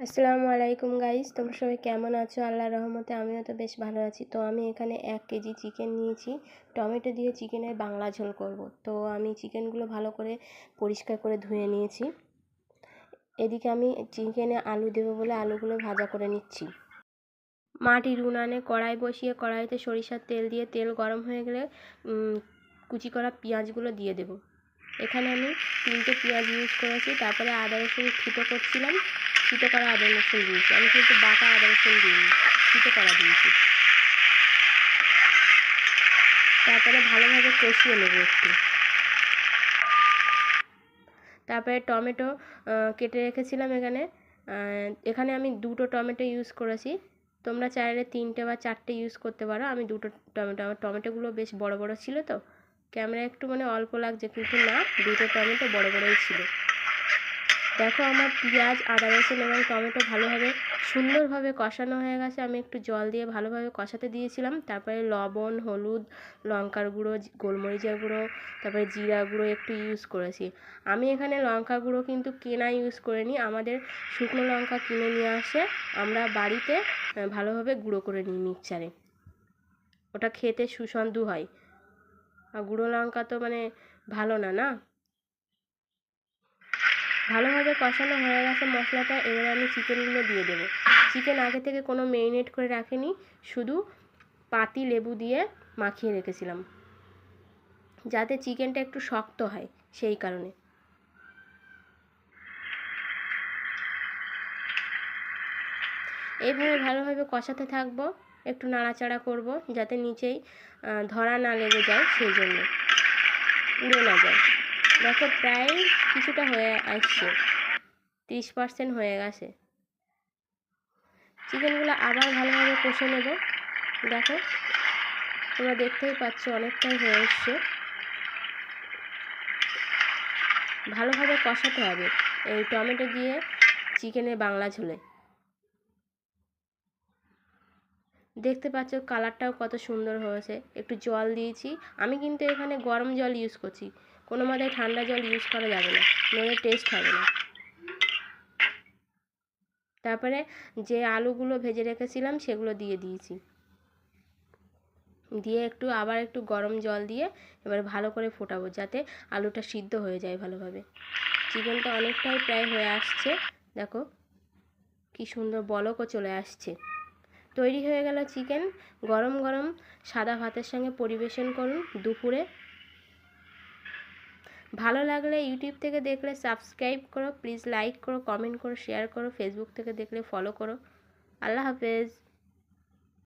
আসসালামু আলাইকুম গাইস, তোমরা সবাই কেমন আছো? আল্লাহর রহমতে আমিও তো বেশ ভালো আছি। তো আমি এখানে 1 কেজি চিকেন নিয়েছি। টমেটো দিয়ে চিকেনের বাংলা ঝোল করব। তো আমি চিকেনগুলো ভালো করে পরিষ্কার করে ধুয়ে নিয়েছি। এদিকে আমি চিকেনে আলু দেবো বলে আলুগুলো ভাজা করে নিচ্ছি। মাটির উনানে কড়াই বসিয়ে কড়াইতে সরিষার তেল দিয়ে তেল গরম হয়ে গেলে কুচি করা পেঁয়াজগুলো দিয়ে দেব। এখানে আমি 3টে পেঁয়াজ ইউজ করেছি। তারপরে আদা রসুন থেঁতো করছিলাম, থেঁতো করা আদা রসুন দিয়েছি। আমি কিন্তু বাটা আদা রসুন দিইনি, থেঁতো করা দিয়েছি। তারপরে ভালোভাবে কষিয়ে নেব একটু। তারপরে টমেটো কেটে রেখেছিলাম এখানে আমি 2টো টমেটো ইউজ করেছি। তোমরা চাইলে 3টে বা 4টে ইউজ করতে পারো। আমি 2টো টমেটো, আমার টমেটোগুলো বেশ বড় বড় ছিল, তো ক্যামেরা একটু অল্প লাগছে, কিন্তু না, 2টো টমেটো বড় বড়ই ছিল। দেখো আমার পেঁয়াজ, আদা রসুন এবং টমেটো ভালোভাবে সুন্দরভাবে কষানো হয়ে গেছে। আমি একটু জল দিয়ে ভালোভাবে কষাতে দিয়েছিলাম। তারপরে লবণ, হলুদ, লঙ্কার গুঁড়ো, গোলমরিচের গুঁড়ো, তারপরে জিরা গুঁড়ো একটু ইউজ করেছি। আমি এখানে লঙ্কা গুঁড়ো কিন্তু কেনা ইউজ করিনি, আমাদের শুকনো লঙ্কা কিনে নিয়ে আসে, আমরা বাড়িতে ভালোভাবে গুঁড়ো করে নিই মিক্সচারে। ওটা খেতে সুস্বাদু হয়, আর গুঁড়ো লঙ্কা তো ভালো না, না। ভালোভাবে কষানো হয়ে গেছে মশলাটা। এবারে আমি চিকেনগুলো দিয়ে দেবো। চিকেন আগে থেকে কোনো ম্যারিনেট করে রাখিনি, শুধু পাতি লেবু দিয়ে মাখিয়ে রেখেছিলাম, যাতে চিকেনটা একটু শক্ত হয়, সেই কারণে। এইভাবে ভালোভাবে কষাতে থাকবো, একটু নাড়াচাড়া করব যাতে নিচেই ধরা না লেগে যায়, সেই জন্য, উড়ে না যায়। দেখো প্রায় কিছুটা হয়ে আসছে, 30% হয়ে গেছে। চিকেনগুলো আবার ভালোভাবে কষে নেব। দেখো তোমরা দেখতেই পাচ্ছ অনেকটাই হয়ে এসছে। ভালোভাবে কষাতে হবে এই টমেটো দিয়ে চিকেনের বাংলা ঝোলে। দেখতে পাচ্ছ কালারটাও কত সুন্দর হয়েছে। একটু জল দিয়েছি, আমি কিন্তু এখানে গরম জল ইউজ করছি, কোনো মতে ঠান্ডা জল ইউজ করা যাবে না, নইলে টেস্ট হবে না। তারপরে যে আলুগুলো ভেজে রেখেছিলাম সেগুলো দিয়ে দিয়েছি, দিয়ে আবার একটু গরম জল দিয়ে এবার ভালো করে ফোটাবো, যাতে আলুটা সিদ্ধ হয়ে যায় ভালোভাবে। চিকেনটা অনেকটাই প্রায় হয়ে আসছে, দেখো কি সুন্দর বলকও চলে আসছে। তৈরি হয়ে গেল চিকেন। গরম গরম সাদা ভাতের সঙ্গে পরিবেশন করুন দুপুরে। ভালো লাগলে ইউটিউব থেকে দেখলে সাবস্ক্রাইব করো, প্লিজ লাইক করো, কমেন্ট করো, শেয়ার করো, ফেসবুক থেকে দেখলে ফলো করো। আল্লাহ হাফেজ।